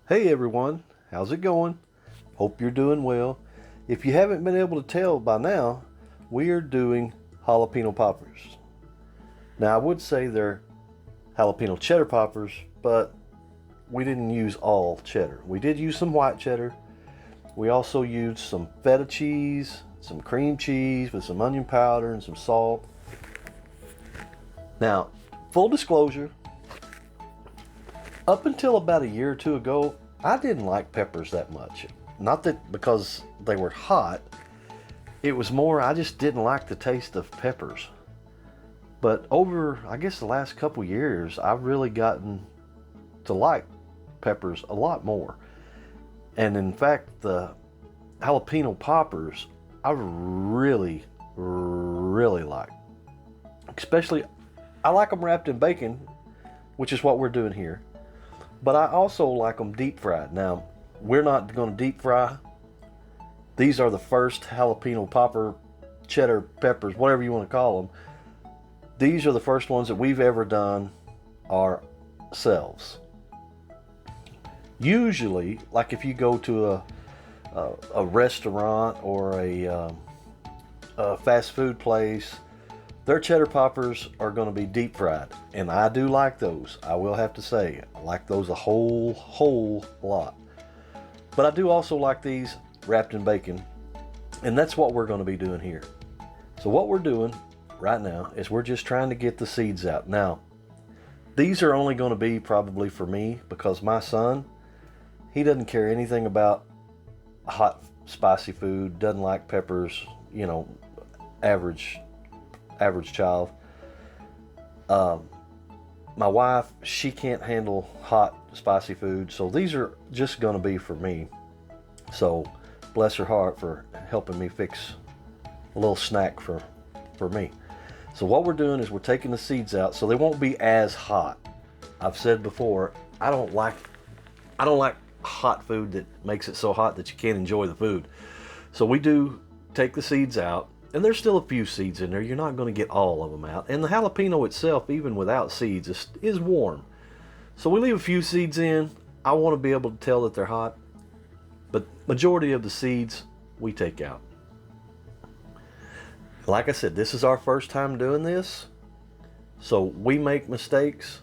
Hey everyone, how's it going? Hope you're doing well. If you haven't been able to tell by now, we are doing jalapeno poppers. Now I would say they're jalapeno cheddar poppers, but we didn't use all cheddar. We did use some white cheddar. We also used some feta cheese, some cream cheese with some onion powder and some salt. Now, full disclosure, up until about a year or two ago, I didn't like peppers that much. Not that because they were hot, it was more I just didn't like the taste of peppers. But over, I guess, the last couple years, I've really gotten to like peppers a lot more. And in fact, the jalapeno poppers, I really, really like. Especially, I like them wrapped in bacon, which is what we're doing here. But I also like them deep fried. Now, we're not going to deep fry. These are the first jalapeno popper cheddar peppers, whatever you want to call them. These are the first ones that we've ever done ourselves. Usually, like if you go to a restaurant or a fast food place, their cheddar poppers are going to be deep fried, and I do like those. I will have to say, I like those a whole lot. But I do also like these wrapped in bacon, and that's what we're going to be doing here. So what we're doing right now is we're just trying to get the seeds out. Now, these are only going to be probably for me because my son, he doesn't care anything about hot, spicy food, doesn't like peppers, average child. My wife, she can't handle hot, spicy food, so these are just going to be for me. So bless her heart for helping me fix a little snack for me. So what we're doing is we're taking the seeds out so they won't be as hot. I've said before, I don't like hot food that makes it so hot that you can't enjoy the food. So we do take the seeds out. And there's still a few seeds in there. You're not going to get all of them out. And the jalapeno itself, even without seeds, is warm. So we leave a few seeds in. I want to be able to tell that they're hot. But majority of the seeds, we take out. Like I said, this is our first time doing this. So we make mistakes.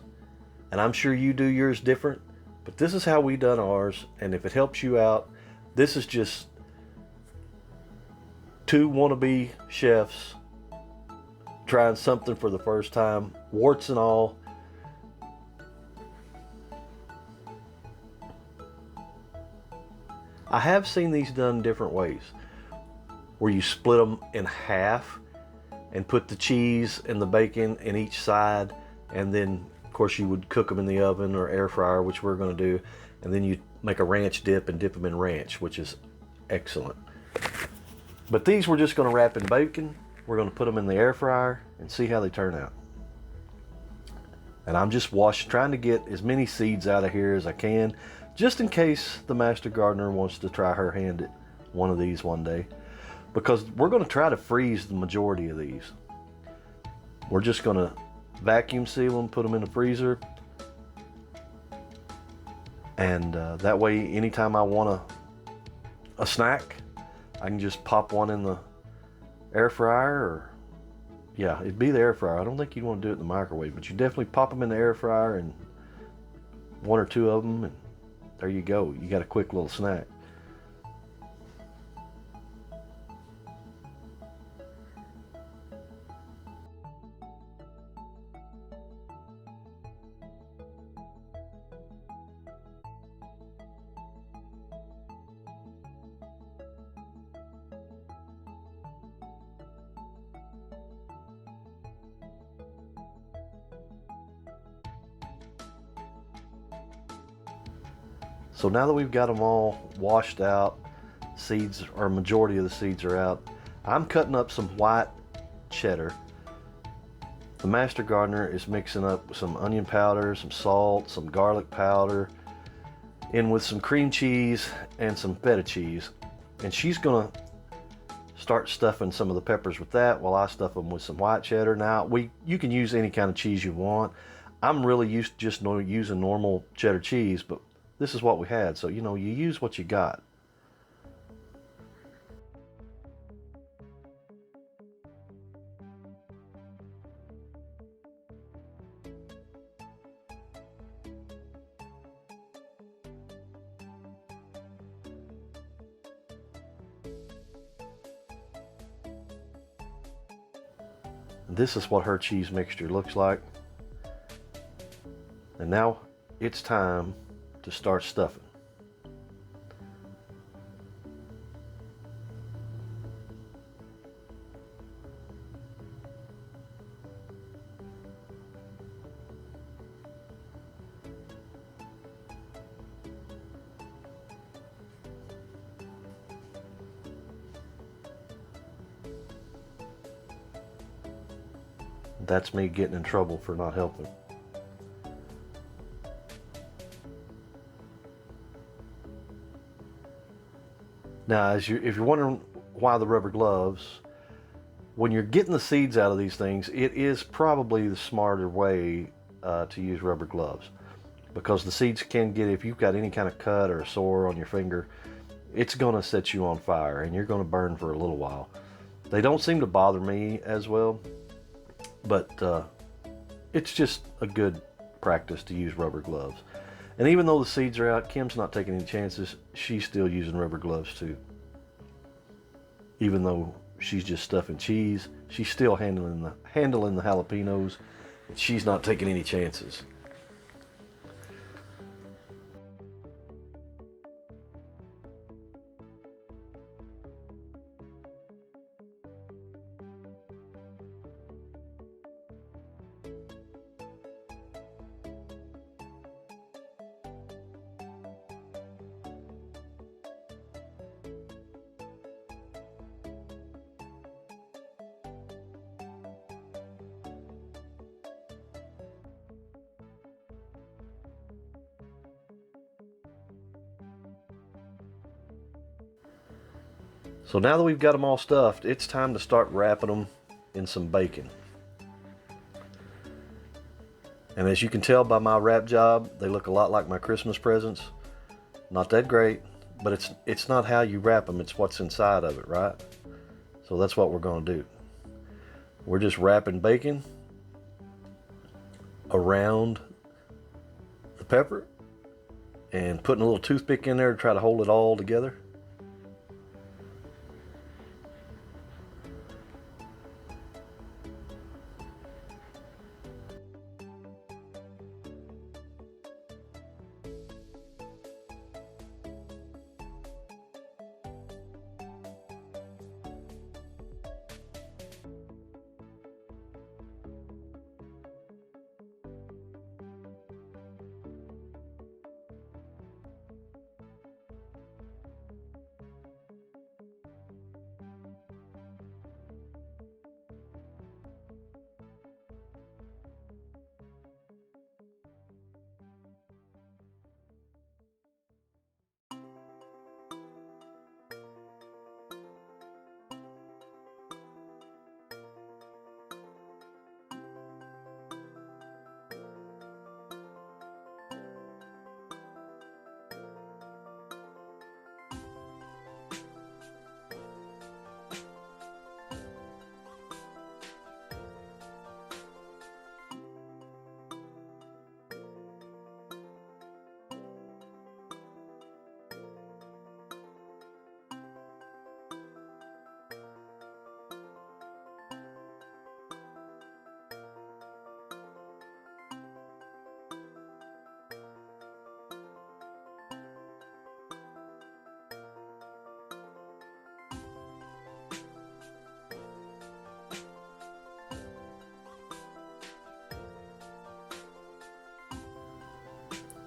And I'm sure you do yours different. But this is how we done ours. And if it helps you out, this is just two wannabe chefs trying something for the first time, warts and all. I have seen these done different ways, where you split them in half and put the cheese and the bacon in each side, and then of course you would cook them in the oven or air fryer, which we're going to do, and then you make a ranch dip and dip them in ranch, which is excellent. But these we're just going to wrap in bacon. We're going to put them in the air fryer and see how they turn out. And I'm just trying to get as many seeds out of here as I can, just in case the master gardener wants to try her hand at one of these one day. Because we're going to try to freeze the majority of these. We're just going to vacuum seal them, put them in the freezer. And that way, anytime I want a snack, I can just pop one in the air fryer, or yeah, it'd be the air fryer. I don't think you'd want to do it in the microwave, but you definitely pop them in the air fryer, and one or two of them, and there you go. You got a quick little snack. So now that we've got them all washed out, seeds, or majority of the seeds are out, I'm cutting up some white cheddar. The master gardener is mixing up some onion powder, some salt, some garlic powder, in with some cream cheese and some feta cheese. And she's gonna start stuffing some of the peppers with that while I stuff them with some white cheddar. Now, you can use any kind of cheese you want. I'm really used to just using normal cheddar cheese, but this is what we had. So, you know, you use what you got. This is what her cheese mixture looks like. And now it's time to start stuffing. That's me getting in trouble for not helping. Now, if you're wondering why the rubber gloves, when you're getting the seeds out of these things, it is probably the smarter way to use rubber gloves, because the seeds can get, if you've got any kind of cut or a sore on your finger, it's going to set you on fire and you're going to burn for a little while. They don't seem to bother me as well, but it's just a good practice to use rubber gloves. And even though the seeds are out, Kim's not taking any chances. She's still using rubber gloves too. Even though she's just stuffing cheese, she's still handling the jalapenos. She's not taking any chances. So now that we've got them all stuffed, it's time to start wrapping them in some bacon. And as you can tell by my wrap job, they look a lot like my Christmas presents. Not that great, but it's not how you wrap them, it's what's inside of it, right? So that's what we're going to do. We're just wrapping bacon around the pepper and putting a little toothpick in there to try to hold it all together.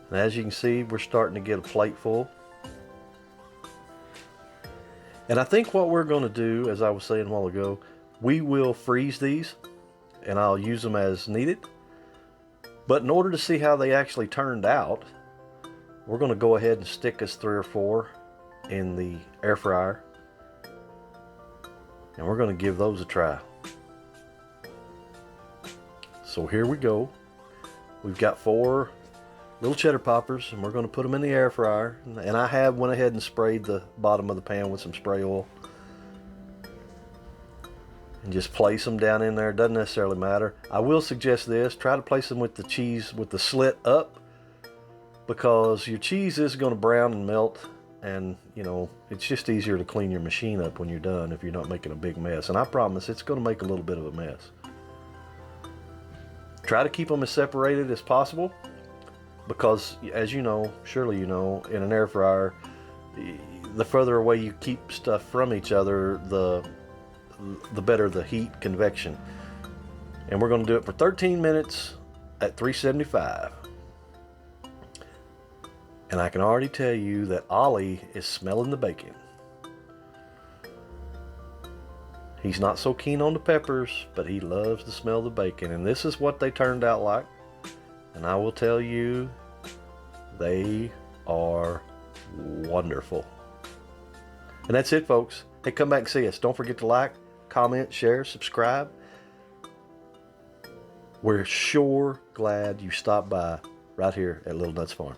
And as you can see, we're starting to get a plate full. And I think what we're going to do, as I was saying a while ago, we will freeze these and I'll use them as needed. But in order to see how they actually turned out, we're going to go ahead and stick us 3 or 4 in the air fryer. And we're going to give those a try. So here we go. We've got 4 little cheddar poppers, and we're going to put them in the air fryer. And I have went ahead and sprayed the bottom of the pan with some spray oil. And just place them down in there. Doesn't necessarily matter. I will suggest this. Try to place them with the cheese with the slit up, because your cheese is going to brown and melt, and you know, it's just easier to clean your machine up when you're done if you're not making a big mess. And I promise it's going to make a little bit of a mess. Try to keep them as separated as possible, because as you know, surely you know, in an air fryer, the further away you keep stuff from each other, the better the heat convection. And we're going to do it for 13 minutes at 375. And I can already tell you that Ollie is smelling the bacon. He's not so keen on the peppers, but he loves to smell the bacon. And this is what they turned out like. And I will tell you, they are wonderful. And that's it, folks. Hey, come back and see us. Don't forget to like, comment, share, subscribe. We're sure glad you stopped by right here at Little Nuts Farm.